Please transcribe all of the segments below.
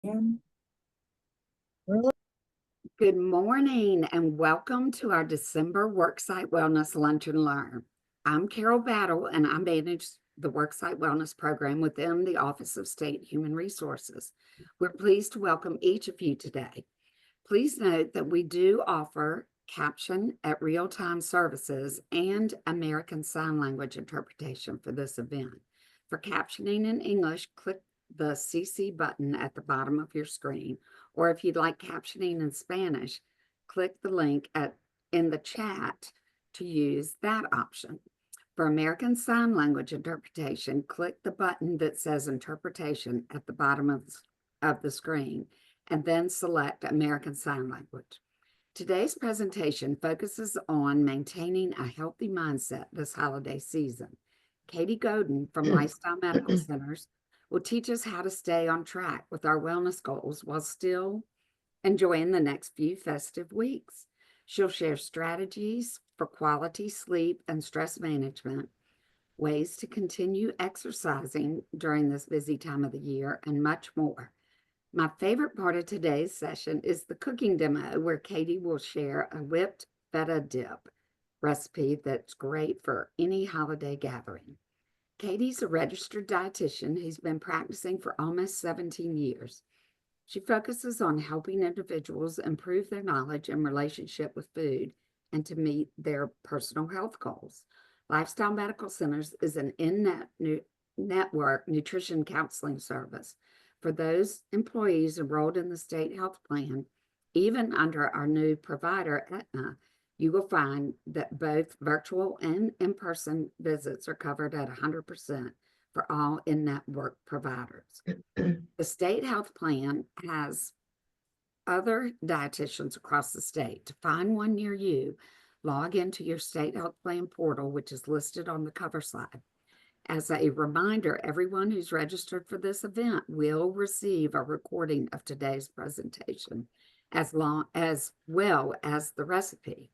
And Good morning and welcome to our December Worksite Wellness Lunch and Learn. I'm Carol Battle and I manage the Worksite Wellness program within the Office of State Human Resources. We're pleased to welcome each of you today. Please note that we do offer caption at real-time services and American Sign Language interpretation for this event. For captioning in English, click the CC button at the bottom of your screen, or if you'd like captioning in Spanish, click the link in the chat to use that option. For American Sign Language interpretation, click the button that says interpretation at the bottom of the screen and then select American Sign Language. Today's presentation focuses on maintaining a healthy mindset this holiday season. Katie Godin from Lifestyle Medical Centers will teach us how to stay on track with our wellness goals while still enjoying the next few festive weeks. She'll share strategies for quality sleep and stress management, ways to continue exercising during this busy time of the year, and much more. My favorite part of today's session is the cooking demo where Katie will share a whipped feta dip recipe that's great for any holiday gathering. Katie's a registered dietitian who's been practicing for almost 17 years. She focuses on helping individuals improve their knowledge and relationship with food and to meet their personal health goals. Lifestyle Medical Centers is an in-network nutrition counseling service for those employees enrolled in the state health plan. Even under our new provider, Aetna, you will find that both virtual and in-person visits are covered at 100% for all in-network providers. The state health plan has other dietitians across the state. To find one near you, log into your state health plan portal, which is listed on the cover slide. As a reminder, everyone who's registered for this event will receive a recording of today's presentation, as well as the recipe.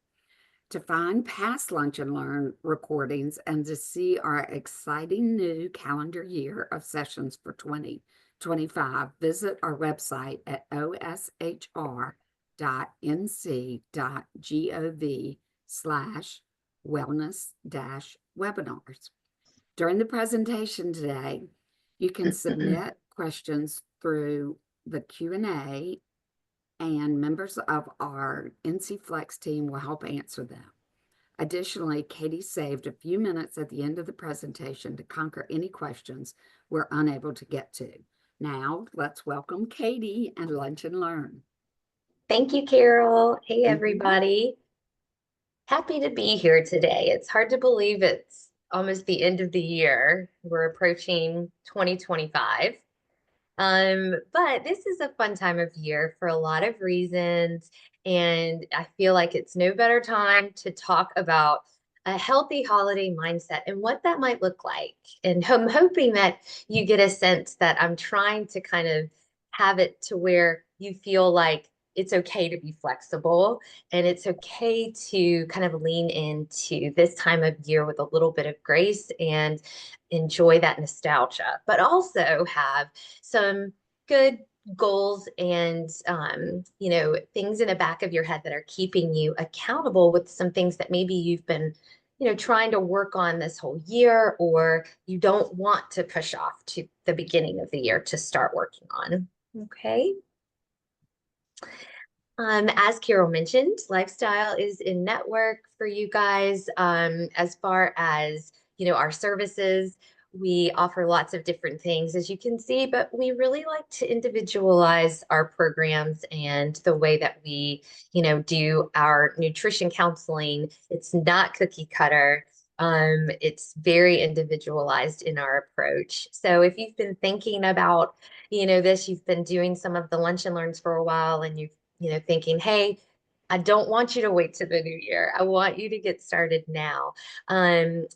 To find past Lunch and Learn recordings and to see our exciting new calendar year of sessions for 2025, visit our website at oshr.nc.gov/wellness-webinars. During the presentation today, you can submit questions through the Q&A and members of our NC Flex team will help answer them. Additionally, Katie saved a few minutes at the end of the presentation to conquer any questions we're unable to get to. Now, let's welcome Katie and Lunch and Learn. Thank you, Carol. Hey, everybody. Happy to be here today. It's hard to believe it's almost the end of the year. We're approaching 2025. But this is a fun time of year for a lot of reasons. And I feel like it's no better time to talk about a healthy holiday mindset and what that might look like. And I'm hoping that you get a sense that I'm trying to kind of have it to where you feel like it's okay to be flexible and it's okay to kind of lean into this time of year with a little bit of grace and enjoy that nostalgia, but also have some good goals and things in the back of your head that are keeping you accountable with some things that maybe you've been trying to work on this whole year, or you don't want to push off to the beginning of the year to start working on. Okay. As Carol mentioned, Lifestyle is in network for you guys. As far as, our services, we offer lots of different things, as you can see, but we really like to individualize our programs and the way that we, do our nutrition counseling. It's not cookie cutter. It's very individualized in our approach. So if you've been thinking about, you've been doing some of the lunch and learns for a while and you've thinking, hey, I don't want you to wait to the new year. I want you to get started now.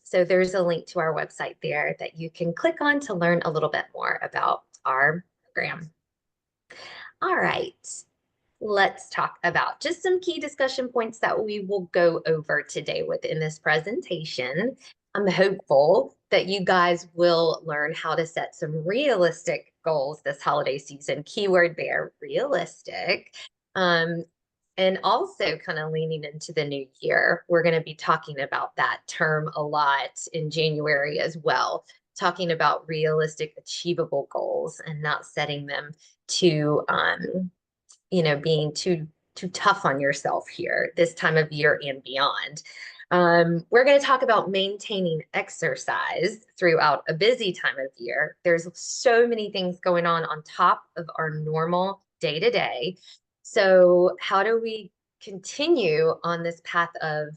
So there's a link to our website there that you can click on to learn a little bit more about our program. All right, let's talk about just some key discussion points that we will go over today within this presentation. I'm hopeful that you guys will learn how to set some realistic goals this holiday season. Keyword there, realistic. Um, and also kind of leaning into the new year. We're going to be talking about that term a lot in January as well, talking about realistic, achievable goals and not setting them to being too tough on yourself here this time of year and beyond. We're going to talk about maintaining exercise throughout a busy time of year. There's so many things going on top of our normal day to day. So how do we continue on this path of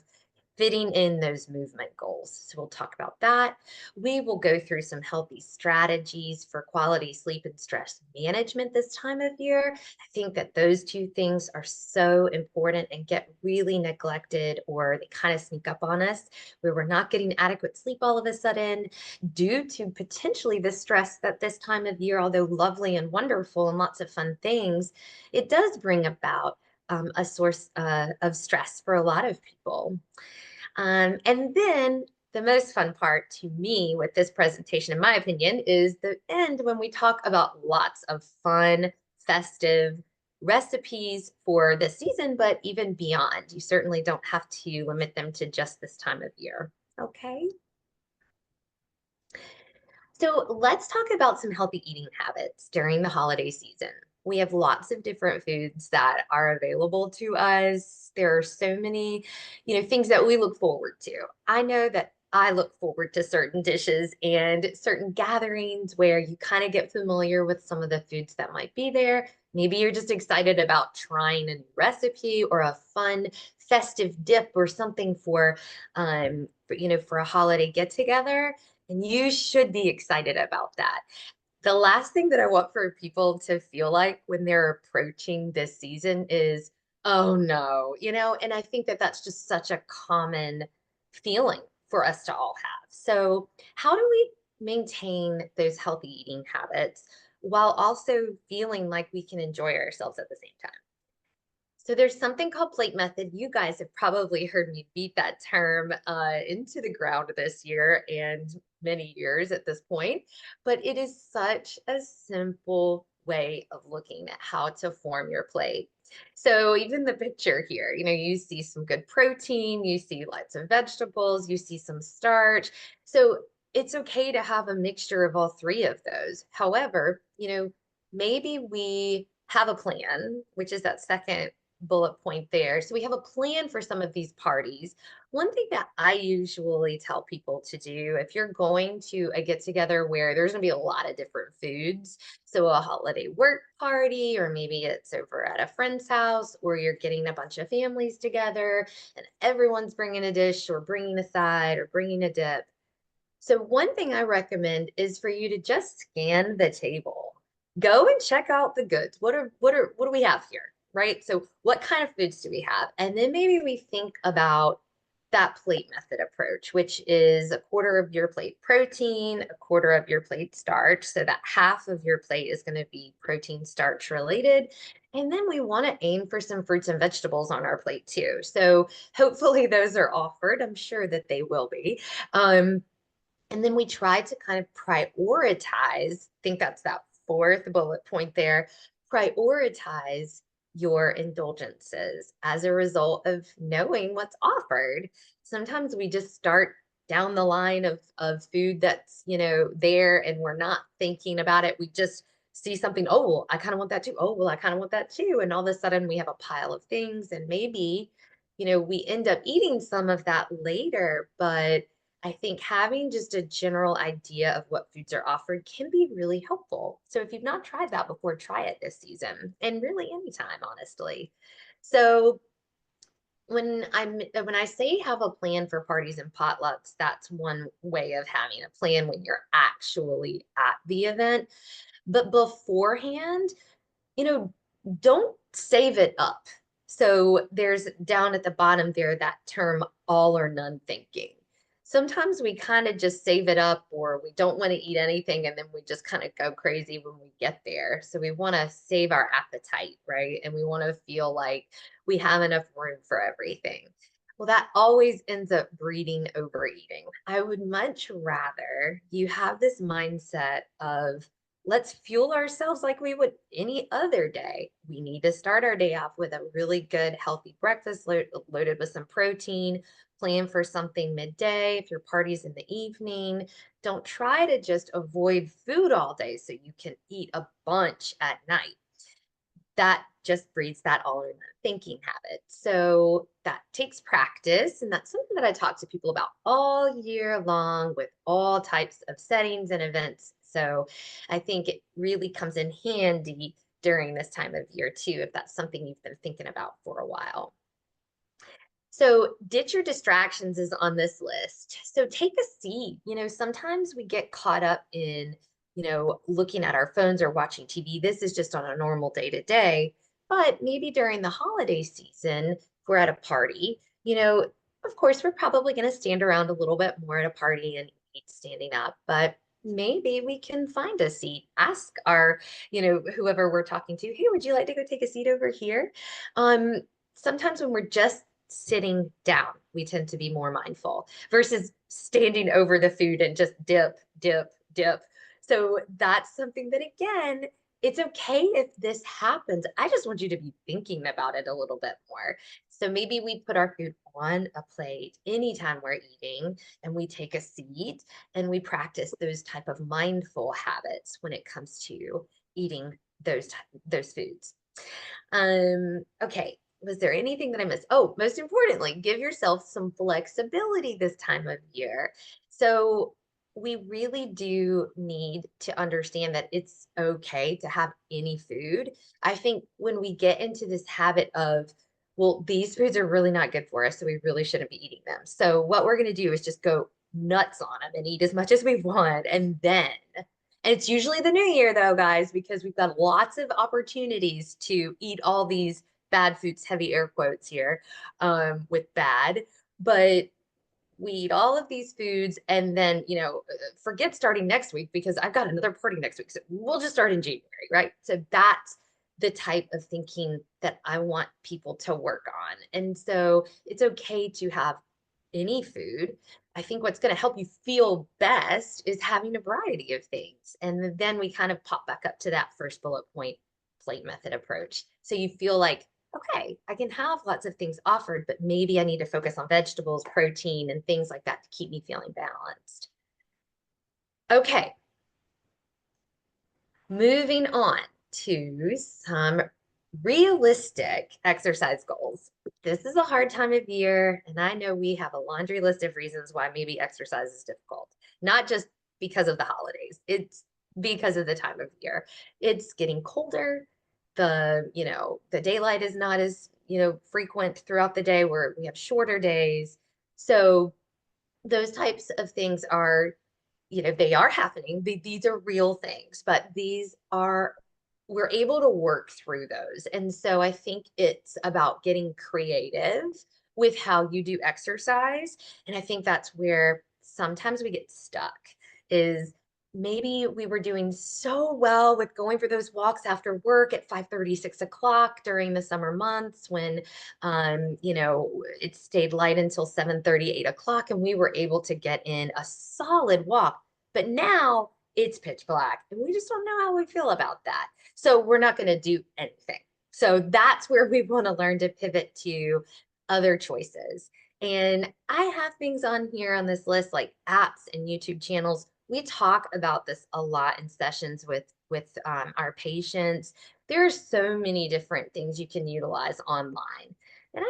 fitting in those movement goals? So we'll talk about that. We will go through some healthy strategies for quality sleep and stress management this time of year. I think that those two things are so important and get really neglected, or they kind of sneak up on us where we're not getting adequate sleep all of a sudden due to potentially the stress that this time of year, although lovely and wonderful and lots of fun things, it does bring about a source of stress for a lot of people. And then the most fun part to me with this presentation, in my opinion, is the end when we talk about lots of fun, festive recipes for the season, but even beyond. You certainly don't have to limit them to just this time of year. Okay. So let's talk about some healthy eating habits during the holiday season. We have lots of different foods that are available to us. There are so many, things that we look forward to. I know that I look forward to certain dishes and certain gatherings where you kind of get familiar with some of the foods that might be there. Maybe you're just excited about trying a new recipe or a fun festive dip or something for a holiday get together. And you should be excited about that. The last thing that I want for people to feel like when they're approaching this season is, oh no, and I think that that's just such a common feeling for us to all have. So, how do we maintain those healthy eating habits while also feeling like we can enjoy ourselves at the same time? So there's something called plate method. You guys have probably heard me beat that term into the ground this year and many years at this point, but it is such a simple way of looking at how to form your plate. So even the picture here, you see some good protein, you see lots of vegetables, you see some starch. So it's okay to have a mixture of all three of those. However, maybe we have a plan, which is that second bullet point there. So we have a plan for some of these parties. One thing that I usually tell people to do if you're going to a get together where there's going to be a lot of different foods, so a holiday work party, or maybe it's over at a friend's house, or you're getting a bunch of families together and everyone's bringing a dish or bringing a side or bringing a dip. So one thing I recommend is for you to just scan the table. Go and check out the goods. What do we have here? Right? So what kind of foods do we have? And then maybe we think about that plate method approach, which is a quarter of your plate protein, a quarter of your plate starch. So that half of your plate is going to be protein starch related. And then we want to aim for some fruits and vegetables on our plate too. So hopefully those are offered. I'm sure that they will be. And then we try to kind of prioritize, I think that's that fourth bullet point there, prioritize your indulgences as a result of knowing what's offered. Sometimes we just start down the line of food that's, there and we're not thinking about it. We just see something, oh, well, I kind of want that too. Oh, well, I kind of want that too. And all of a sudden we have a pile of things and maybe, we end up eating some of that later, but I think having just a general idea of what foods are offered can be really helpful. So if you've not tried that before, try it this season and really anytime, honestly. So when I say have a plan for parties and potlucks, that's one way of having a plan when you're actually at the event. But beforehand, you know, don't save it up. So there's down at the bottom there that term all or none thinking. Sometimes we kind of just save it up or we don't want to eat anything and then we just kind of go crazy when we get there. So we want to save our appetite, right? And we want to feel like we have enough room for everything. Well, that always ends up breeding overeating. I would much rather you have this mindset of let's fuel ourselves like we would any other day. We need to start our day off with a really good, healthy breakfast loaded with some protein. Plan for something midday. If your party's in the evening, don't try to just avoid food all day so you can eat a bunch at night. That just breeds that all or none thinking habit. So that takes practice. And that's something that I talk to people about all year long with all types of settings and events. So I think it really comes in handy during this time of year too, if that's something you've been thinking about for a while. So ditch your distractions is on this list. So take a seat. Sometimes we get caught up in, looking at our phones or watching TV. This is just on a normal day to day. But maybe during the holiday season, if we're at a party, of course, we're probably going to stand around a little bit more at a party and eat standing up. But maybe we can find a seat. Ask our, whoever we're talking to, hey, would you like to go take a seat over here? Sometimes when we're just sitting down, we tend to be more mindful versus standing over the food and just dip, dip, dip. So that's something that, again, it's okay if this happens. I just want you to be thinking about it a little bit more. So maybe we put our food on a plate anytime we're eating and we take a seat and we practice those type of mindful habits when it comes to eating those foods. Okay. Was there anything that I missed? Oh, most importantly, give yourself some flexibility this time of year. So we really do need to understand that it's okay to have any food. I think when we get into this habit of, well, these foods are really not good for us, so we really shouldn't be eating them. So what we're going to do is just go nuts on them and eat as much as we want. And it's usually the new year though, guys, because we've got lots of opportunities to eat all these bad foods, heavy air quotes here, with bad, but we eat all of these foods and then, forget starting next week because I've got another party next week. So we'll just start in January, right? So that's the type of thinking that I want people to work on. And so it's okay to have any food. I think what's going to help you feel best is having a variety of things. And then we kind of pop back up to that first bullet point plate method approach. So you feel like, okay, I can have lots of things offered, but maybe I need to focus on vegetables, protein, and things like that to keep me feeling balanced. Okay, moving on to some realistic exercise goals. This is a hard time of year, and I know we have a laundry list of reasons why maybe exercise is difficult, not just because of the holidays. It's because of the time of year. It's getting colder. The daylight is not as, frequent throughout the day where we have shorter days. So those types of things are, they are happening. These are real things, but we're able to work through those. And so I think it's about getting creative with how you do exercise. And I think that's where sometimes we get stuck is maybe we were doing so well with going for those walks after work at 5:30, 6 o'clock during the summer months when, it stayed light until 7:30, 8 o'clock, and we were able to get in a solid walk. But now it's pitch black and we just don't know how we feel about that. So we're not going to do anything. So that's where we want to learn to pivot to other choices. And I have things on here on this list like apps and YouTube channels. We talk about this a lot in sessions with our patients. There are so many different things you can utilize online. And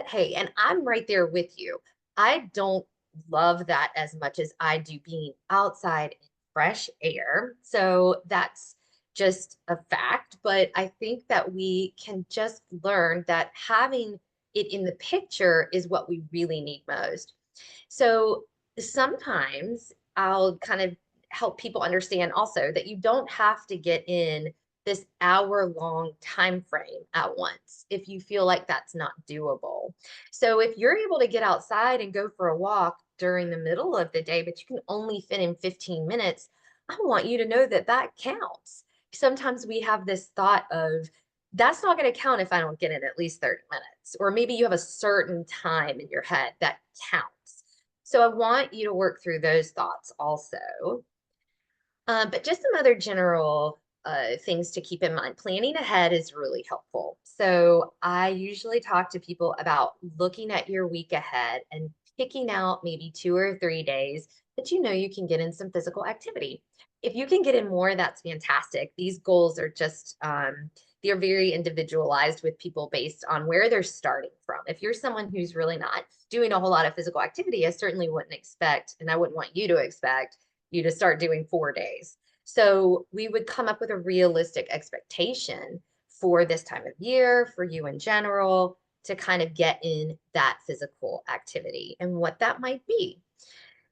hey, and I'm right there with you. I don't love that as much as I do being outside in fresh air. So that's just a fact. But I think that we can just learn that having it in the picture is what we really need most. So sometimes I'll kind of help people understand also that you don't have to get in this hour-long time frame at once if you feel like that's not doable. So if you're able to get outside and go for a walk during the middle of the day, but you can only fit in 15 minutes, I want you to know that that counts. Sometimes we have this thought of, that's not going to count if I don't get in at least 30 minutes, or maybe you have a certain time in your head that counts. So I want you to work through those thoughts also. But just some other general things to keep in mind. Planning ahead is really helpful. So I usually talk to people about looking at your week ahead and picking out maybe 2 or 3 days that you know you can get in some physical activity. If you can get in more, that's fantastic. These goals are just they're very individualized with people based on where they're starting from. If you're someone who's really not doing a whole lot of physical activity, I certainly wouldn't expect, and I wouldn't want you to expect you to start doing 4 days. So we would come up with a realistic expectation for this time of year, for you in general, to kind of get in that physical activity and what that might be.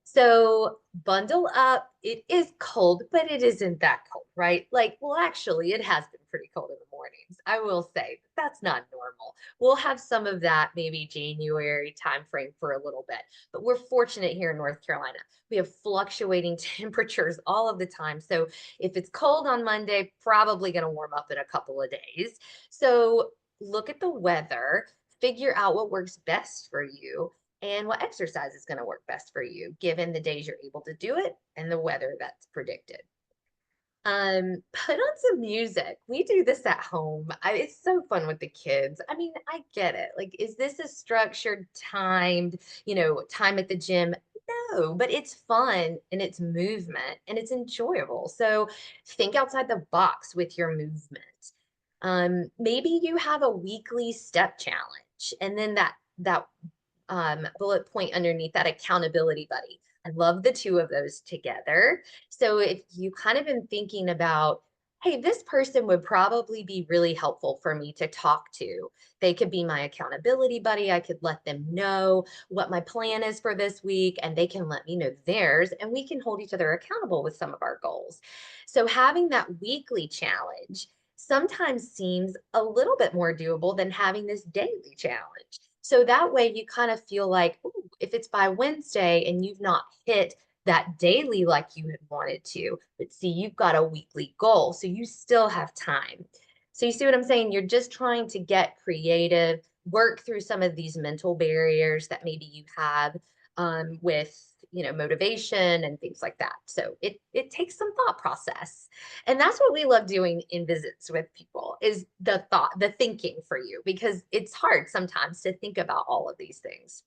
So bundle up. It is cold, but it isn't that cold, right? Like, well, actually, it has been pretty cold in the mornings. I will say that's not normal. We'll have some of that maybe January timeframe for a little bit, but we're fortunate here in North Carolina. We have fluctuating temperatures all of the time. So if it's cold on Monday, probably going to warm up in a couple of days. So look at the weather, figure out what works best for you and what exercise is going to work best for you, given the days you're able to do it and the weather that's predicted. Put on some music. We do this at home. It's so fun with the kids. I mean, I get it. Like, is this a structured, timed, time at the gym? No, but it's fun and it's movement and it's enjoyable. So think outside the box with your movement. Maybe you have a weekly step challenge, and then that bullet point underneath that accountability buddy. I love the two of those together. So if you kind of been thinking about, hey, this person would probably be really helpful for me to talk to. They could be my accountability buddy. I could let them know what my plan is for this week, and they can let me know theirs, and we can hold each other accountable with some of our goals. So having that weekly challenge sometimes seems a little bit more doable than having this daily challenge. So that way you kind of feel like, ooh, if it's by Wednesday and you've not hit that daily like you had wanted to, but see, you've got a weekly goal, so you still have time. So you see what I'm saying? You're just trying to get creative, work through some of these mental barriers that maybe you have with motivation and things like that. So it takes some thought process. And that's what we love doing in visits with people is the thinking for you, because it's hard sometimes to think about all of these things.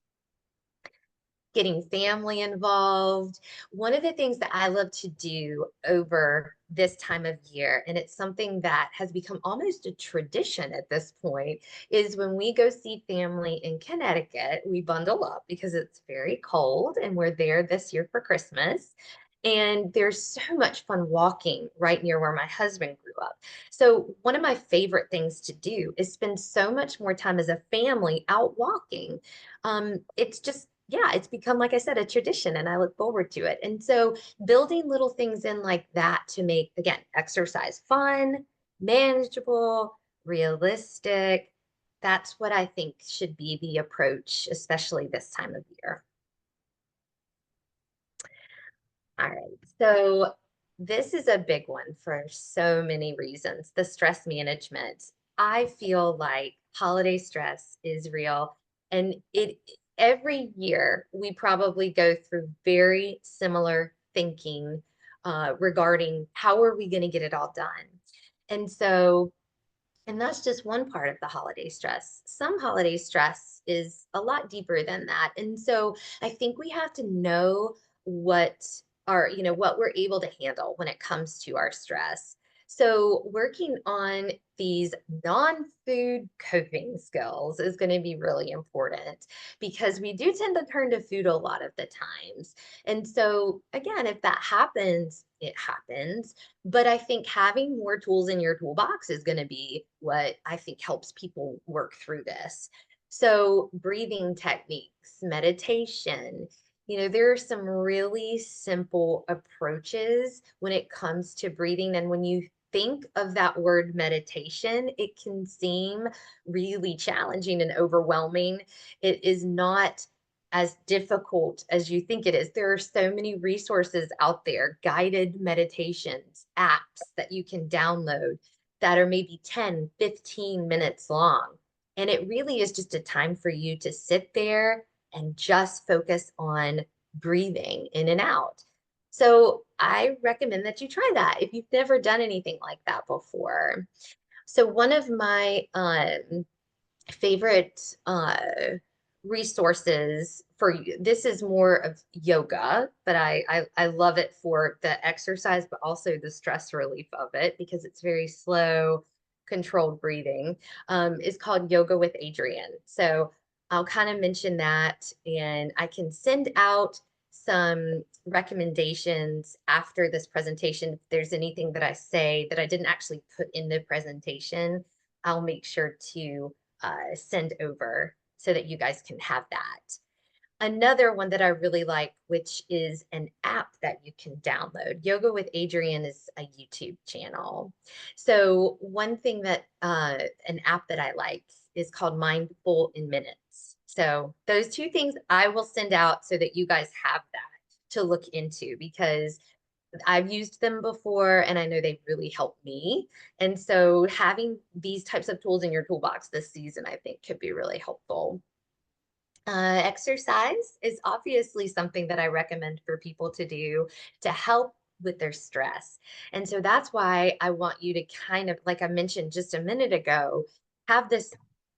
Getting family involved. One of the things that I love to do over this time of year, and it's something that has become almost a tradition at this point, is when we go see family in Connecticut, we bundle up because it's very cold and we're there this year for Christmas. And there's so much fun walking right near where my husband grew up. So, one of my favorite things to do is spend so much more time as a family out walking. It's just, yeah, it's become, like I said, a tradition, and I look forward to it. And so, building little things in like that to make, again, exercise fun, manageable, realistic. That's what I think should be the approach, especially this time of year. All right. So this is a big one for so many reasons. The stress management. I feel like holiday stress is real, and it every year we probably go through very similar thinking regarding how are we going to get it all done. And so, and that's just one part of the holiday stress. Some holiday stress is a lot deeper than that. And so I think we have to know what what we're able to handle when it comes to our stress. So working on these non-food coping skills is going to be really important because we do tend to turn to food a lot of the times. And so again, if that happens, it happens. But I think having more tools in your toolbox is going to be what I think helps people work through this. So, breathing techniques, meditation, there are some really simple approaches when it comes to breathing. And when you think of that word meditation, it can seem really challenging and overwhelming. It is not as difficult as you think it is. There are so many resources out there, guided meditations, apps that you can download that are maybe 10, 15 minutes long. And it really is just a time for you to sit there and just focus on breathing in and out. So I recommend that you try that if you've never done anything like that before. So one of my favorite resources for you. This is more of yoga, but I love it for the exercise, but also the stress relief of it because it's very slow, controlled breathing. Is called Yoga with Adrienne. So I'll kind of mention that, and I can send out some recommendations after this presentation. If there's anything that I say that I didn't actually put in the presentation, I'll make sure to send over so that you guys can have that. Another one that I really like, which is an app that you can download. Yoga with Adrienne is a YouTube channel. So one thing that an app that I like is called Mindful in Minutes. So those two things I will send out so that you guys have that to look into because I've used them before and I know they really help me. And so having these types of tools in your toolbox this season, I think could be really helpful. Exercise is obviously something that I recommend for people to do to help with their stress. And so that's why I want you to kind of, like I mentioned just a minute ago, have this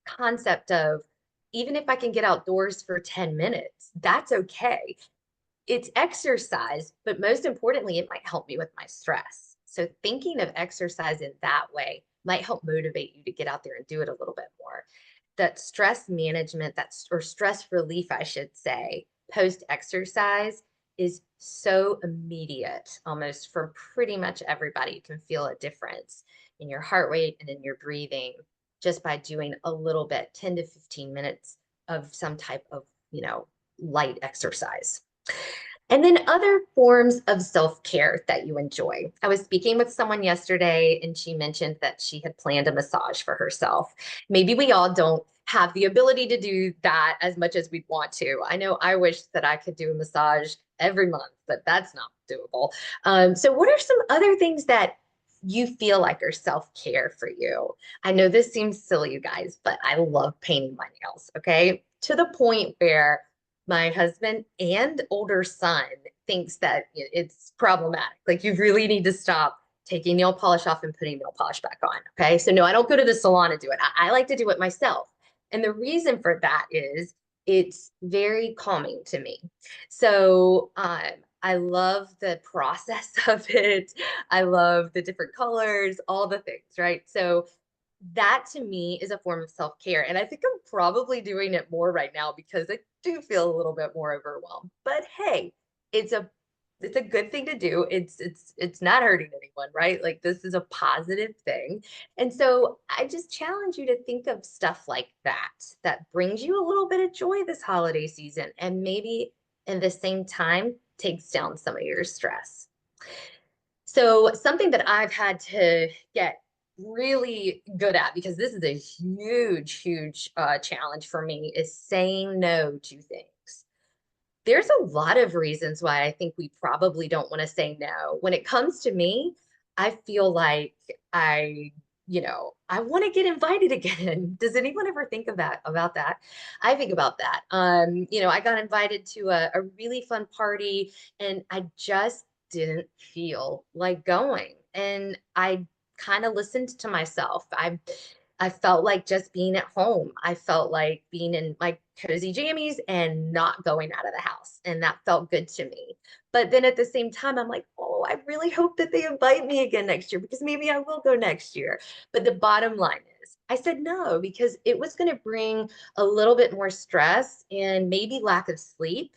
concept of even if I can get outdoors for 10 minutes, that's okay. It's exercise, but most importantly, it might help me with my stress. So thinking of exercise in that way might help motivate you to get out there and do it a little bit more. That stress management, or stress relief, I should say, post exercise is so immediate almost for pretty much everybody. You can feel a difference in your heart rate and in your breathing just by doing a little bit, 10 to 15 minutes of some type of, light exercise. And then other forms of self-care that you enjoy. I was speaking with someone yesterday and she mentioned that she had planned a massage for herself. Maybe we all don't have the ability to do that as much as we'd want to. I know I wish that I could do a massage every month, but that's not doable. So what are some other things that you feel like are self-care for you? I know this seems silly, you guys, but I love painting my nails, okay? To the point where my husband and older son thinks that it's problematic. Like you really need to stop taking nail polish off and putting nail polish back on. Okay. So no, I don't go to the salon and do it. I like to do it myself. And the reason for that is it's very calming to me. So I love the process of it. I love the different colors, all the things, right? So that to me is a form of self-care. And I think I'm probably doing it more right now because I do feel a little bit more overwhelmed. But hey, it's a it's a good thing to do. It's not hurting anyone, right? Like this is a positive thing. And so I just challenge you to think of stuff like that brings you a little bit of joy this holiday season and maybe in the same time takes down some of your stress. So something that I've had to get really good at because this is a huge challenge for me is saying no to things. There's a lot of reasons why I think we probably don't want to say no. When it comes to me, I feel like I want to get invited again. Does anyone ever think about that? I think about that. I got invited to a really fun party and I just didn't feel like going. And I kind of listened to myself. I felt like just being at home. I felt like being in my cozy jammies and not going out of the house. And that felt good to me. But then at the same time, I'm like, oh, I really hope that they invite me again next year because maybe I will go next year. But the bottom line is, I said no because it was going to bring a little bit more stress and maybe lack of sleep.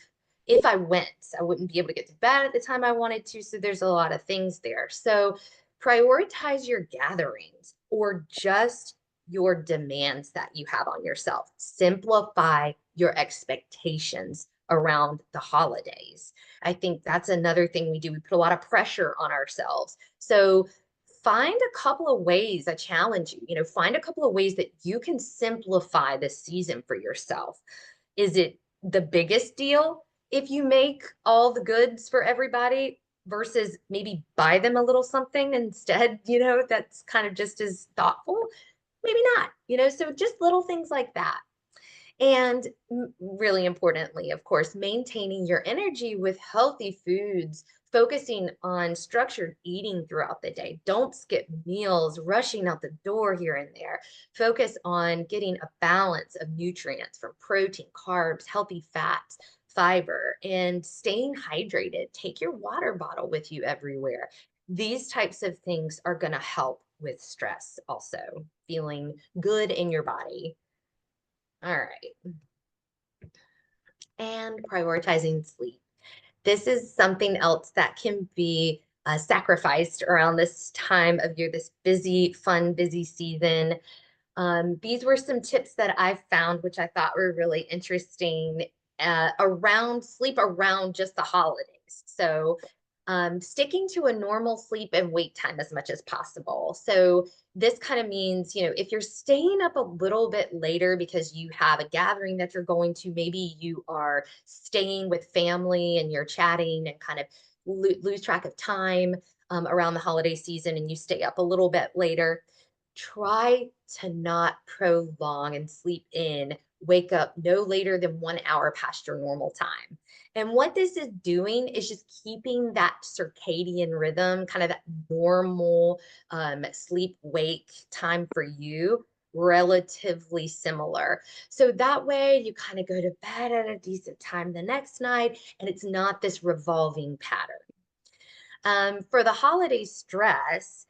If I went, I wouldn't be able to get to bed at the time I wanted to. So there's a lot of things there. So prioritize your gatherings or just your demands that you have on yourself. Simplify your expectations around the holidays. I think that's another thing we do. We put a lot of pressure on ourselves. So find a couple of ways, I challenge you, find a couple of ways that you can simplify this season for yourself. Is it the biggest deal if you make all the goods for everybody versus maybe buy them a little something instead, that's kind of just as thoughtful? Maybe not, so just little things like that. And really importantly, of course, maintaining your energy with healthy foods focusing on structured eating throughout the day. Don't skip meals, rushing out the door here and there. Focus on getting a balance of nutrients from protein, carbs, healthy fats, fiber, and staying hydrated. Take your water bottle with you everywhere. These types of things are going to help with stress, also feeling good in your body. All right. And prioritizing sleep. This is something else that can be sacrificed around this time of year, this busy, fun, busy season. These were some tips that I found, which I thought were really interesting around sleep around just the holidays. So sticking to a normal sleep and wake time as much as possible. So this kind of means, if you're staying up a little bit later because you have a gathering that you're going to, maybe you are staying with family and you're chatting and kind of lose track of time around the holiday season and you stay up a little bit later, try to not prolong and sleep in. Wake up no later than 1 hour past your normal time. And what this is doing is just keeping that circadian rhythm, kind of that normal sleep wake time for you, relatively similar. So that way you kind of go to bed at a decent time the next night, and it's not this revolving pattern. For the holiday stress,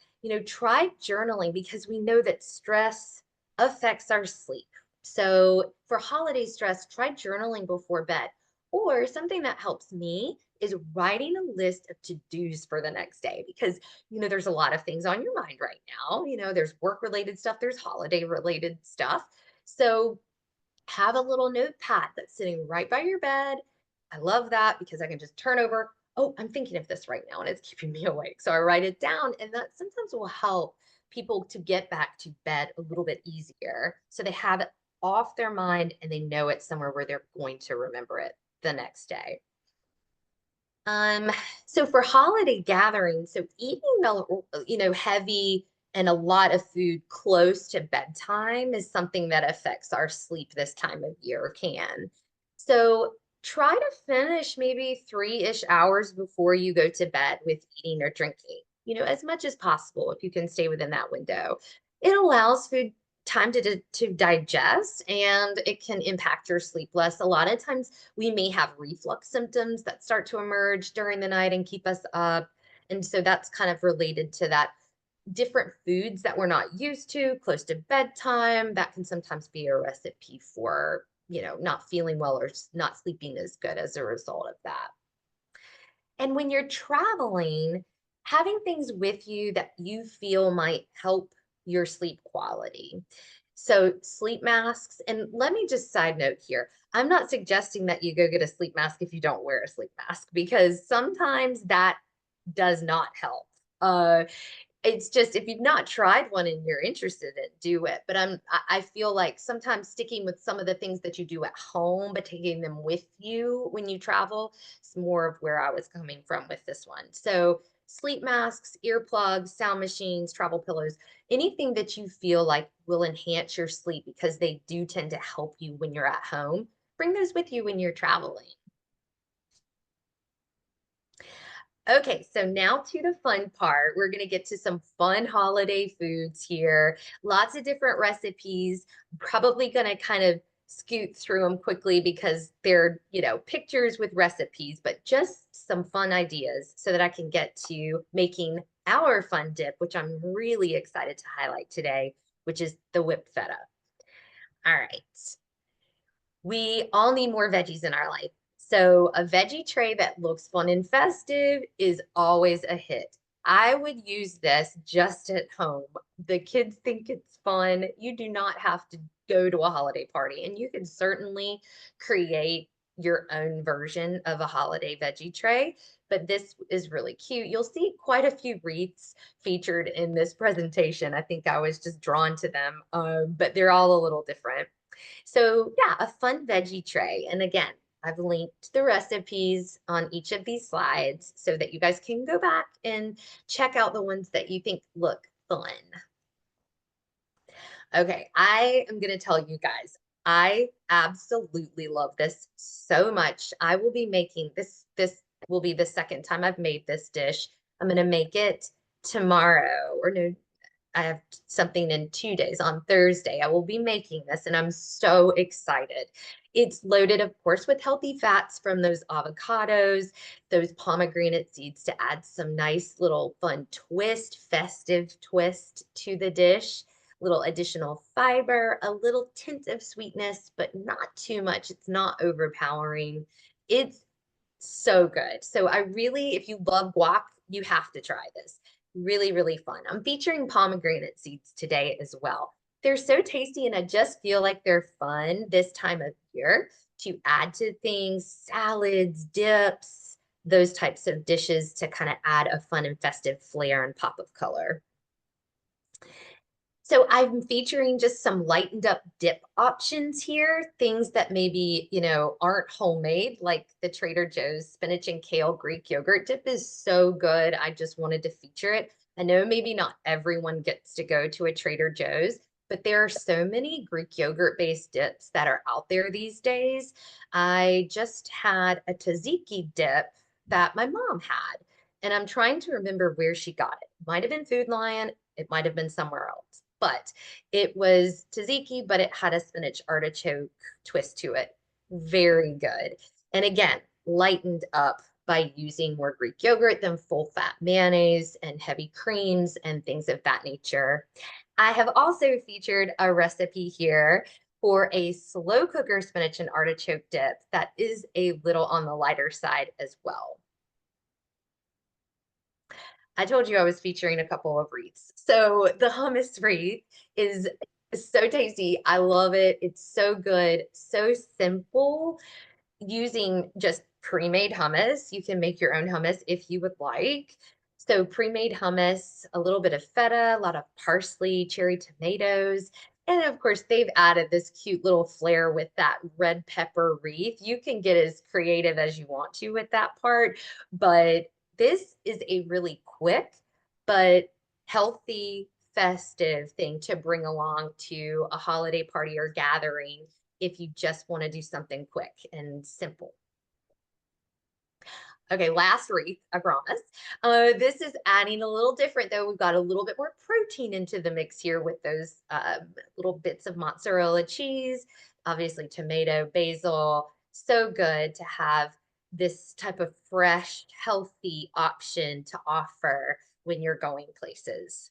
try journaling because we know that stress affects our sleep. So for holiday stress, try journaling before bed. Or something that helps me is writing a list of to-dos for the next day because, there's a lot of things on your mind right now. There's work-related stuff, there's holiday-related stuff. So have a little notepad that's sitting right by your bed. I love that because I can just turn over. Oh, I'm thinking of this right now and it's keeping me awake. So I write it down, and that sometimes will help people to get back to bed a little bit easier. So they have it off their mind and they know it's somewhere where they're going to remember it the next day. Um, so for holiday gatherings, so eating heavy and a lot of food close to bedtime is something that affects our sleep this time of year can. So try to finish maybe 3-ish hours before you go to bed with eating or drinking, as much as possible if you can stay within that window. It allows food time to digest, and it can impact your sleep less. A lot of times we may have reflux symptoms that start to emerge during the night and keep us up. And so that's kind of related to that different foods that we're not used to close to bedtime. That can sometimes be a recipe for, not feeling well or not sleeping as good as a result of that. And when you're traveling, having things with you that you feel might help your sleep quality. So, sleep masks, and let me just side note here. I'm not suggesting that you go get a sleep mask if you don't wear a sleep mask, because sometimes that does not help. It's just if you've not tried one and you're interested in, do it. But I feel like sometimes sticking with some of the things that you do at home, but taking them with you when you travel, is more of where I was coming from with this one. So sleep masks, earplugs, sound machines, travel pillows, anything that you feel like will enhance your sleep because they do tend to help you when you're at home. Bring those with you when you're traveling. Okay, so now to the fun part. We're going to get to some fun holiday foods here. Lots of different recipes. Probably going to kind of scoot through them quickly because they're, pictures with recipes, but just some fun ideas so that I can get to making our fun dip, which I'm really excited to highlight today, which is the whipped feta. All right. We all need more veggies in our life. So a veggie tray that looks fun and festive is always a hit. I would use this just at home. The kids think it's fun. You do not have to go to a holiday party, and you can certainly create your own version of a holiday veggie tray. But this is really cute. You'll see quite a few wreaths featured in this presentation. I think I was just drawn to them, but they're all a little different. So yeah, a fun veggie tray. And again, I've linked the recipes on each of these slides so that you guys can go back and check out the ones that you think look fun. Okay, I am going to tell you guys, I absolutely love this so much. I will be making this will be the second time I've made this dish. I'm going to make it tomorrow, or no, I have something in 2 days. On Thursday, I will be making this, and I'm so excited. It's loaded, of course, with healthy fats from those avocados, those pomegranate seeds to add some nice little fun twist, festive twist to the dish. Little additional fiber, a little tint of sweetness, but not too much. It's not overpowering. It's so good. So I really, if you love guac, you have to try this. Really, really fun. I'm featuring pomegranate seeds today as well. They're so tasty, and I just feel like they're fun this time of year to add to things, salads, dips, those types of dishes to kind of add a fun and festive flair and pop of color. So I'm featuring just some lightened up dip options here, things that maybe, aren't homemade, like the Trader Joe's spinach and kale Greek yogurt dip is so good. I just wanted to feature it. I know maybe not everyone gets to go to a Trader Joe's, but there are so many Greek yogurt based dips that are out there these days. I just had a tzatziki dip that my mom had, and I'm trying to remember where she got it. Might have been Food Lion, it might have been somewhere else, but it was tzatziki, but it had a spinach artichoke twist to it. Very good. And again, lightened up by using more Greek yogurt than full fat mayonnaise and heavy creams and things of that nature. I have also featured a recipe here for a slow cooker spinach and artichoke dip that is a little on the lighter side as well. I told you I was featuring a couple of wreaths. So the hummus wreath is so tasty. I love it. It's so good, so simple, using just pre-made hummus. You can make your own hummus if you would like. So pre-made hummus, a little bit of feta, a lot of parsley, cherry tomatoes. And of course, they've added this cute little flair with that red pepper wreath. You can get as creative as you want to with that part, but this is a really quick but healthy, festive thing to bring along to a holiday party or gathering if you just want to do something quick and simple. Okay, last wreath, I promise. This is adding a little different though. We've got a little bit more protein into the mix here with those little bits of mozzarella cheese, obviously tomato, basil. So good to have this type of fresh, healthy option to offer when you're going places.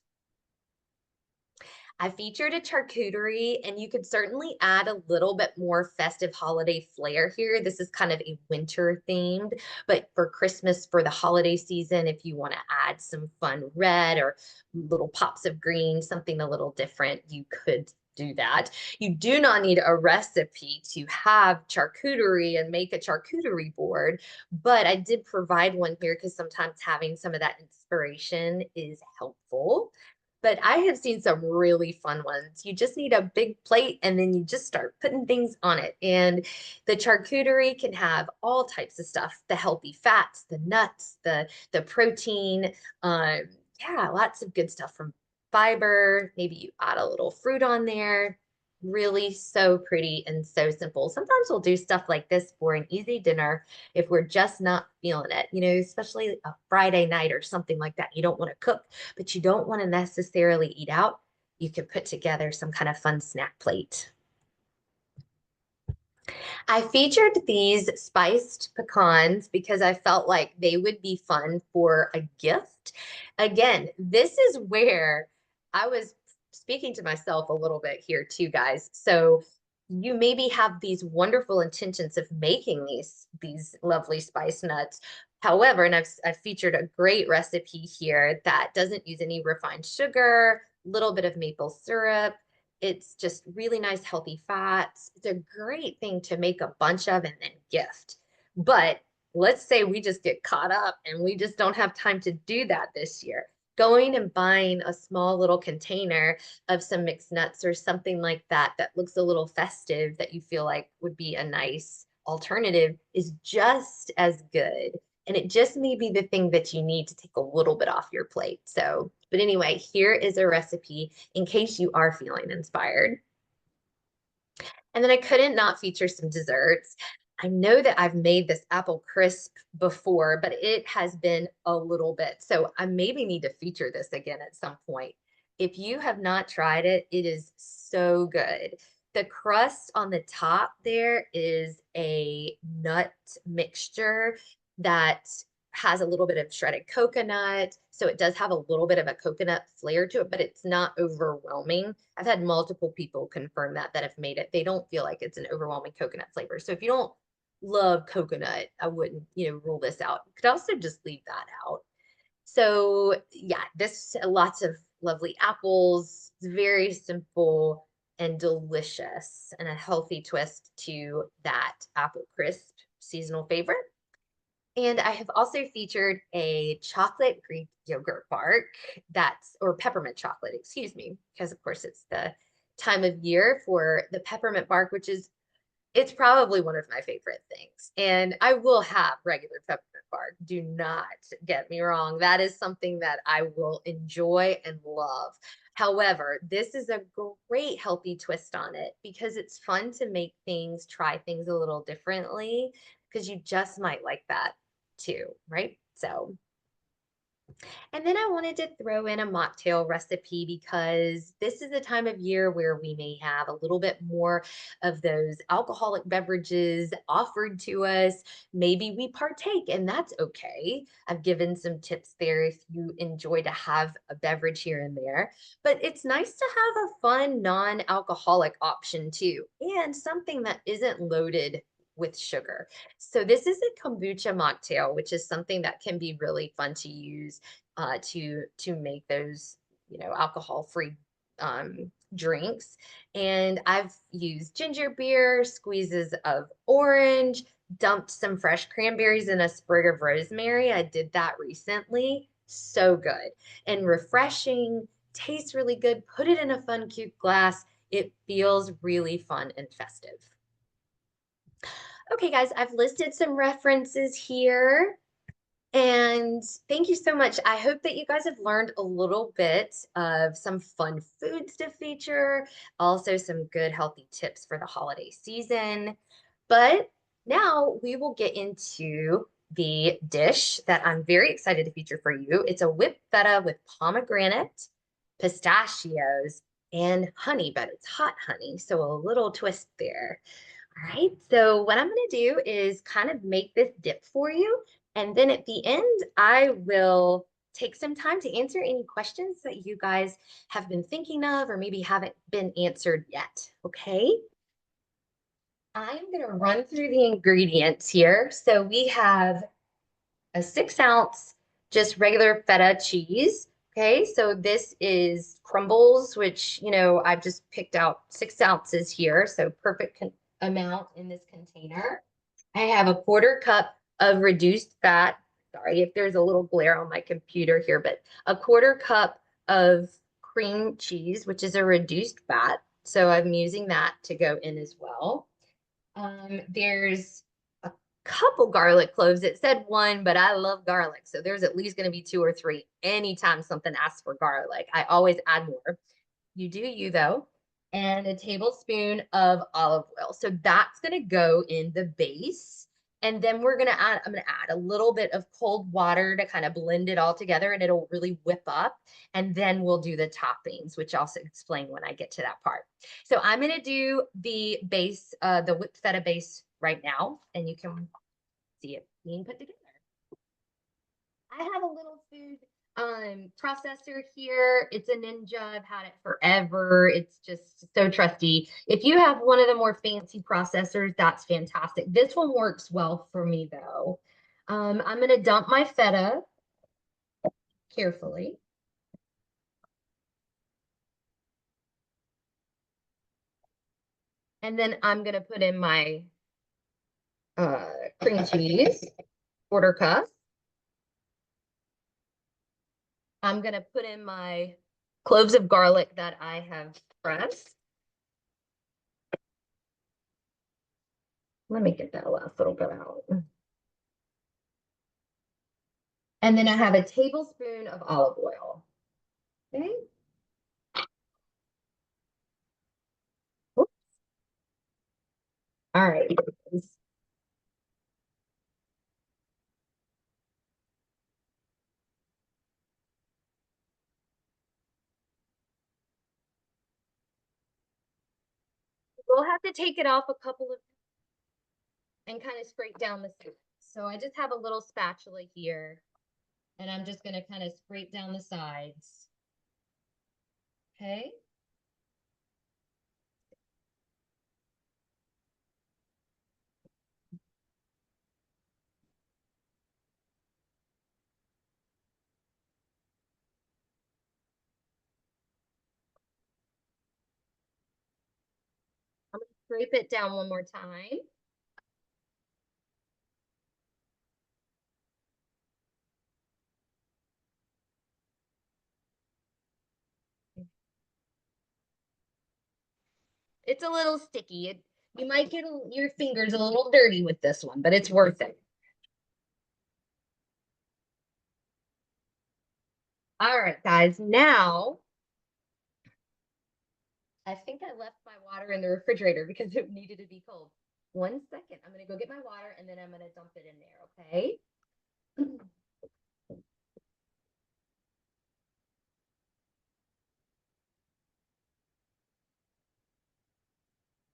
I featured a charcuterie, and you could certainly add a little bit more festive holiday flair here. This is kind of a winter themed, but for Christmas, for the holiday season, if you want to add some fun red or little pops of green, something a little different, you could do that. You do not need a recipe to have charcuterie and make a charcuterie board, but I did provide one here because sometimes having some of that inspiration is helpful. But I have seen some really fun ones. You just need a big plate and then you just start putting things on it. And the charcuterie can have all types of stuff, the healthy fats, the nuts, the protein. Yeah, lots of good stuff from fiber. Maybe you add a little fruit on there. Really so pretty and so simple. Sometimes we'll do stuff like this for an easy dinner if we're just not feeling it, especially a Friday night or something like that. You don't want to cook, but you don't want to necessarily eat out. You can put together some kind of fun snack plate. I featured these spiced pecans because I felt like they would be fun for a gift. Again, this is where I was speaking to myself a little bit here too, guys. So you maybe have these wonderful intentions of making these lovely spice nuts. However, and I've featured a great recipe here that doesn't use any refined sugar, a little bit of maple syrup, it's just really nice, healthy fats. It's a great thing to make a bunch of and then gift. But let's say we just get caught up and we just don't have time to do that this year. Going and buying a small little container of some mixed nuts or something like that that looks a little festive that you feel like would be a nice alternative is just as good. And it just may be the thing that you need to take a little bit off your plate. So, but anyway, here is a recipe in case you are feeling inspired. And then I couldn't not feature some desserts. I know that I've made this apple crisp before, but it has been a little bit. So I maybe need to feature this again at some point. If you have not tried it, it is so good. The crust on the top there is a nut mixture that has a little bit of shredded coconut. So it does have a little bit of a coconut flair to it, but it's not overwhelming. I've had multiple people confirm that have made it. They don't feel like it's an overwhelming coconut flavor. So if you don't love coconut, I wouldn't, rule this out. You could also just leave that out. So yeah, this lots of lovely apples. It's very simple and delicious and a healthy twist to that apple crisp seasonal favorite. And I have also featured a chocolate Greek yogurt bark or peppermint chocolate, excuse me, because of course it's the time of year for the peppermint bark, it's probably one of my favorite things. And I will have regular peppermint bark. Do not get me wrong. That is something that I will enjoy and love. However, this is a great healthy twist on it because it's fun to try things a little differently because you just might like that too, right? So and then I wanted to throw in a mocktail recipe because this is a time of year where we may have a little bit more of those alcoholic beverages offered to us. Maybe we partake, and that's okay. I've given some tips there if you enjoy to have a beverage here and there, but it's nice to have a fun non-alcoholic option too, and something that isn't loaded with sugar. So this is a kombucha mocktail, which is something that can be really fun to use to make those alcohol-free drinks. And I've used ginger beer, squeezes of orange, dumped some fresh cranberries in a sprig of rosemary. I did that recently. So good and refreshing, tastes really good. Put it in a fun, cute glass. It feels really fun and festive. Okay, guys, I've listed some references here. And thank you so much. I hope that you guys have learned a little bit of some fun foods to feature, also some good healthy tips for the holiday season. But now we will get into the dish that I'm very excited to feature for you. It's a whipped feta with pomegranate, pistachios, and honey, but it's hot honey, so a little twist there. All right, so what I'm going to do is kind of make this dip for you. And then at the end, I will take some time to answer any questions that you guys have been thinking of or maybe haven't been answered yet. Okay. I'm going to run through the ingredients here. So we have a 6-ounce just regular feta cheese. Okay, so this is crumbles, which, I've just picked out 6 ounces here. So perfect amount in this container. I have a 1/4 cup of reduced fat. Sorry if there's a little glare on my computer here, but a 1/4 cup of cream cheese, which is a reduced fat. So I'm using that to go in as well. There's a couple garlic cloves. It said 1, but I love garlic. So there's at least going to be 2 or 3 anytime something asks for garlic. I always add more. You do you though. And a tablespoon of olive oil. So that's going to go in the base. And then I'm going to add a little bit of cold water to kind of blend it all together and it'll really whip up. And then we'll do the toppings, which I'll explain when I get to that part. So I'm going to do the base, the whipped feta base right now, and you can see it being put together. I have a little food processor here. It's a Ninja. I've had it forever. It's just so trusty. If you have one of the more fancy processors, that's fantastic. This one works well for me though. I'm going to dump my feta carefully. And then I'm going to put in my cream cheese, 1/4 cup. I'm going to put in my cloves of garlic that I have pressed. Let me get that last little bit out. And then I have a tablespoon of olive oil. Okay. Oops. All right. we'll have to take it off a couple of and kind of scrape down the sides. So I just have a little spatula here, and I'm just going to kind of scrape down the sides. Okay. I'm going to scrape it down one more time. It's a little sticky. You might get your fingers a little dirty with this one, but it's worth it. All right, guys. Now, I think I left my water in the refrigerator because it needed to be cold. 1 second. I'm going to go get my water and then I'm going to dump it in there, okay?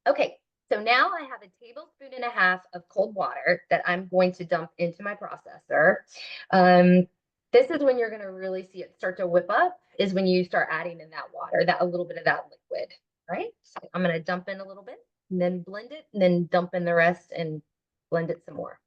Okay, so now I have a tablespoon and a half of cold water that I'm going to dump into my processor. This is when you're going to really see it start to whip up, is when you start adding in that water, that a little bit of that liquid, right? So I'm going to dump in a little bit and then blend it and then dump in the rest and blend it some more.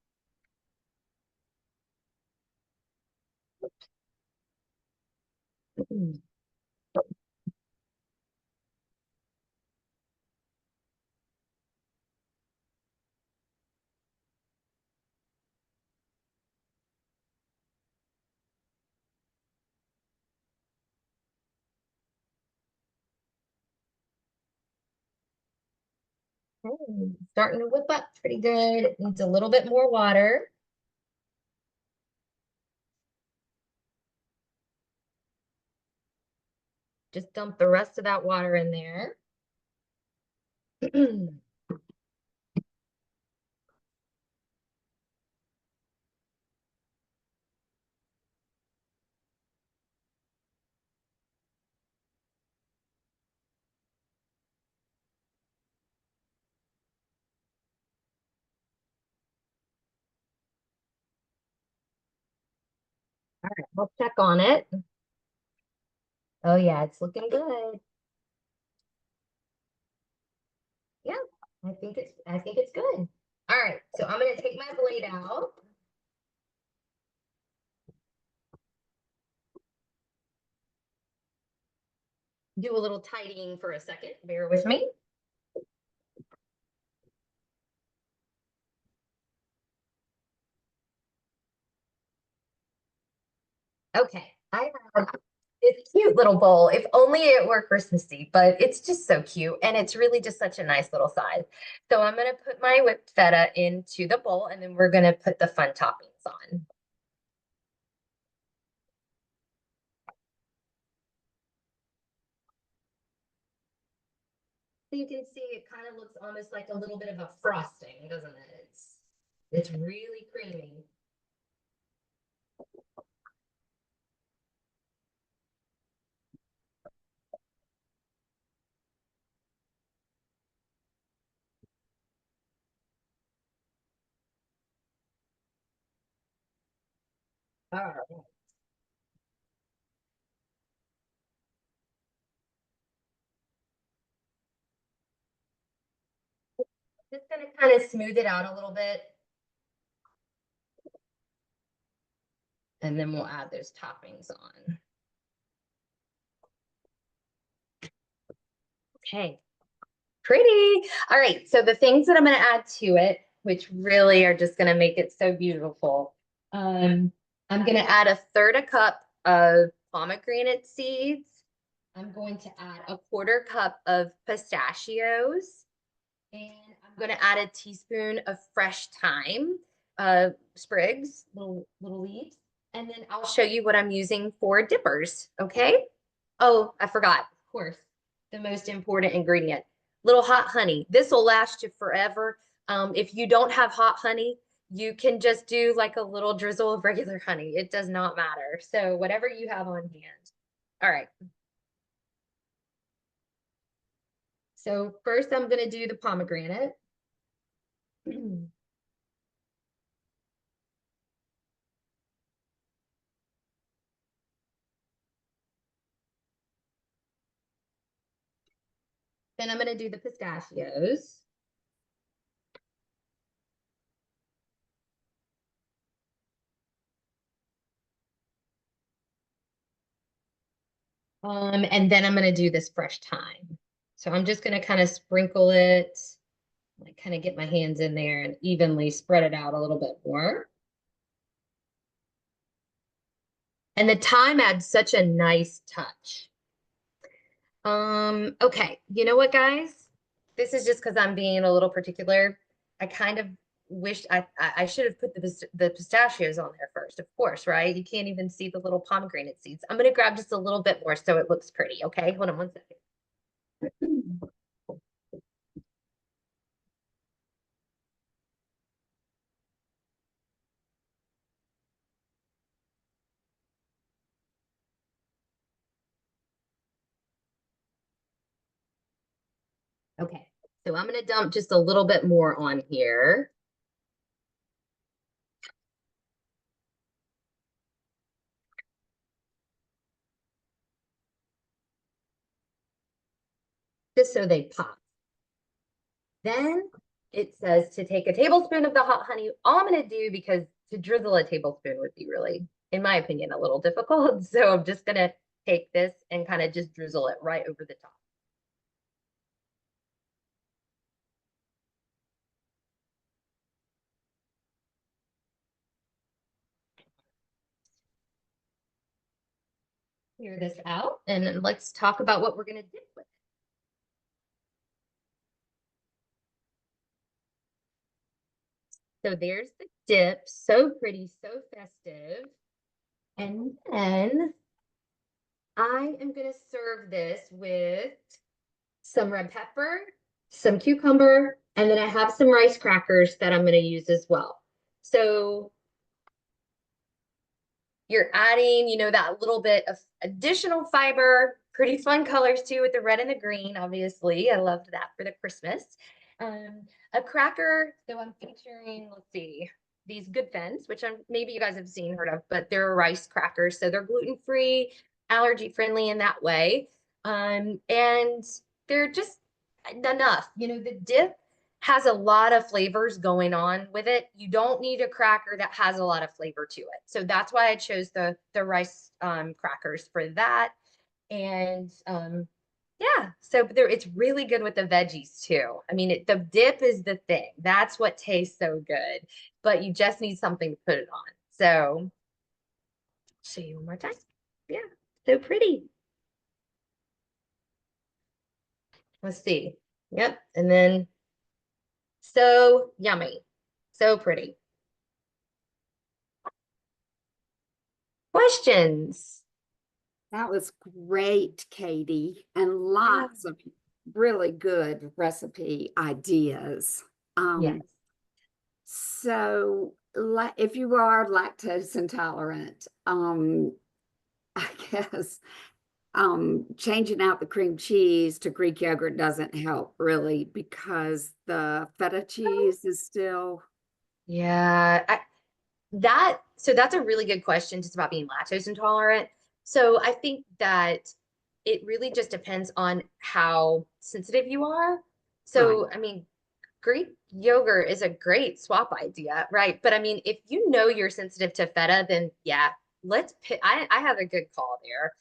Starting to whip up pretty good. It needs a little bit more water. Just dump the rest of that water in there. All right, we'll check on it. Oh yeah, it's looking good. Yeah, I think it's good. All right, so I'm gonna take my blade out. Do a little tidying for a second. Bear with me. Okay, I have this cute little bowl. If only it were Christmassy, but it's just so cute and it's really just such a nice little size. So I'm gonna put my whipped feta into the bowl and then we're gonna put the fun toppings on. So you can see it kind of looks almost like a little bit of a frosting, doesn't it? It's really creamy. All right. Just gonna kind of smooth it out a little bit. And then we'll add those toppings on. Okay, pretty. All right, so the things that I'm gonna add to it, which really are just gonna make it so beautiful. I'm gonna add a third a cup of pomegranate seeds. I'm going to add a quarter cup of pistachios. And I'm going to add a teaspoon of fresh thyme, sprigs, little leaves. And then I'll show you what I'm using for dippers. Okay. Oh, I forgot, of course, the most important ingredient, little hot honey. This will last you forever. If you don't have hot honey, you can just do like a little drizzle of regular honey. It does not matter. So whatever you have on hand. All right. So first I'm going to do the pomegranate. Then I'm going to do the pistachios. And then I'm going to do this fresh thyme. So I'm just going to kind of sprinkle it, like kind of get my hands in there and evenly spread it out a little bit more. And the thyme adds such a nice touch. Okay, you know what, guys? This is just because I'm being a little particular. I kind of wish I should have put the pistachios on there first, of course, right? You can't even see the little pomegranate seeds. I'm gonna grab just a little bit more so it looks pretty, okay? Hold on one second. Okay, so I'm gonna dump just a little bit more on here. Just so they pop. Then it says to take a tablespoon of the hot honey. All I'm going to do, because to drizzle a tablespoon would be really, in my opinion, a little difficult. So I'm just going to take this and kind of just drizzle it right over the top. Clear this out and let's talk about what we're going to dip with. So there's the dip, so pretty, so festive. And then I am going to serve this with some red pepper, some cucumber, and then I have some rice crackers that I'm going to use as well. So you're adding, that little bit of additional fiber, pretty fun colors too with the red and the green, obviously. I loved that for the Christmas. A cracker, so I'm featuring, let's see, these Godins, which maybe you guys have seen, heard of, but they're rice crackers. So they're gluten-free, allergy friendly in that way. And they're just enough. The dip has a lot of flavors going on with it. You don't need a cracker that has a lot of flavor to it. So that's why I chose the rice crackers for that. And yeah, so it's really good with the veggies too. I mean, the dip is the thing. That's what tastes so good, but you just need something to put it on. So show you one more time. Yeah, so pretty. Let's see. Yep. And then so yummy, so pretty. Questions? That was great, Katie, and Yeah. lots of really good recipe ideas. Yes. So if you are lactose intolerant, I guess changing out the cream cheese to Greek yogurt doesn't help really because the feta cheese is still Yeah. So that's a really good question just about being lactose intolerant. So I think that it really just depends on how sensitive you are. right. So, I mean, Greek yogurt is a great swap idea, right? But I mean, if you know you're sensitive to feta, then yeah, let's pick. I have a good call there.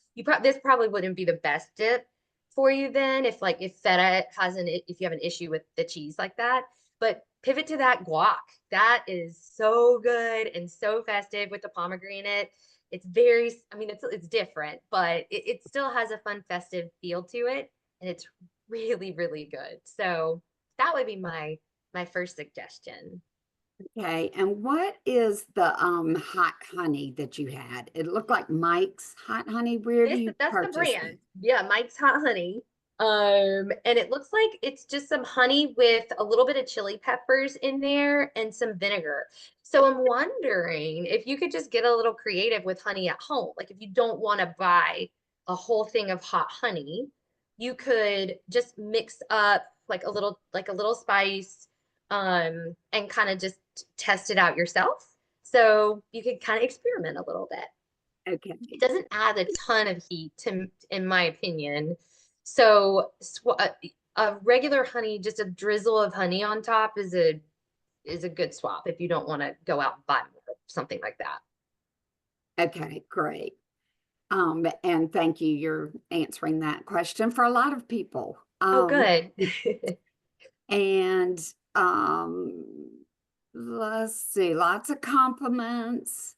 This probably wouldn't be the best dip for you then if feta if you have an issue with the cheese like that. But pivot to that guac. That is so good and so festive with the pomegranate. It's I mean, it's different, but it still has a fun festive feel to it, and it's really, really good. So that would be my first suggestion. Okay, and what is the hot honey that you had? It looked like Mike's hot honey. Where do you That's the purchase brand. it? Yeah, Mike's Hot Honey. And it looks like it's just some honey with a little bit of chili peppers in there and some vinegar. So I'm wondering if you could just get a little creative with honey at home. Like if you don't want to buy a whole thing of hot honey, you could just mix up like a little spice, and kind of just test it out yourself. So you could kind of experiment a little bit. Okay. It doesn't add a ton of heat in my opinion. So a regular honey, just a drizzle of honey on top is a good swap if you don't want to go out and buy more, something like that. Okay, great. And thank you. You're answering that question for a lot of people. Oh, good. And um, let's see, lots of compliments.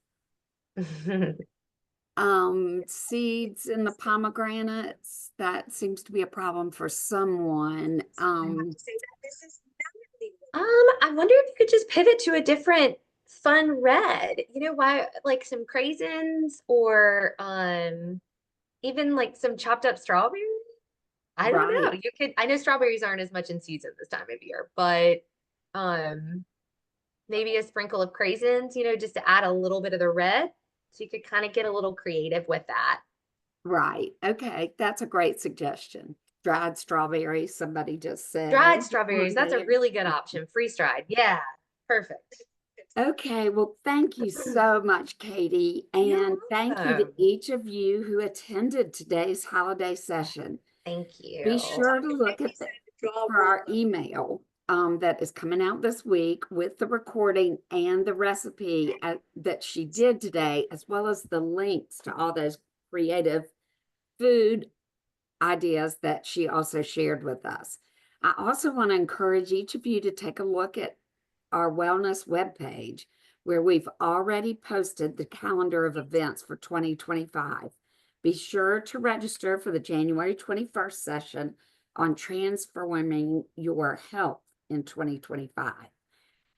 Seeds in the pomegranates, that seems to be a problem for someone. I wonder if you could just pivot to a different fun red. You know why, like some craisins or even like some chopped up strawberries. I don't know. Right, You could, I know strawberries aren't as much in season this time of year, but um maybe a sprinkle of craisins, just to add a little bit of the red. So you could kind of get a little creative with that. right. Okay, that's a great suggestion. Dried strawberries, somebody just Dried said strawberries, on that's a there. really good option. Freeze dried. Yeah, perfect. Okay, well, thank you so much, Katie. You're And thank you to welcome. each of you who attended today's holiday session. Thank Be you. sure to look at for our email that is coming out this week with the recording and the recipe that she did today, as well as the links to all those creative food ideas that she also shared with us. I also want to encourage each of you to take a look at our wellness webpage, where we've already posted the calendar of events for 2025. Be sure to register for the January 21st session on transforming your health in 2025.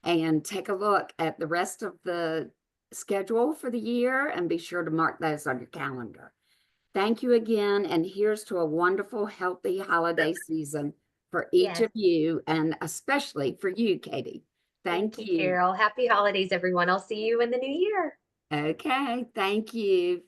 And take a look at the rest of the schedule for the year and be sure to mark those on your calendar. Thank you again, and here's to a wonderful, healthy holiday season for each Yes. of you, and especially for you, Katie. Thank Thank you, you. Carol. Happy holidays, everyone. I'll see you in the new year. Okay, thank you.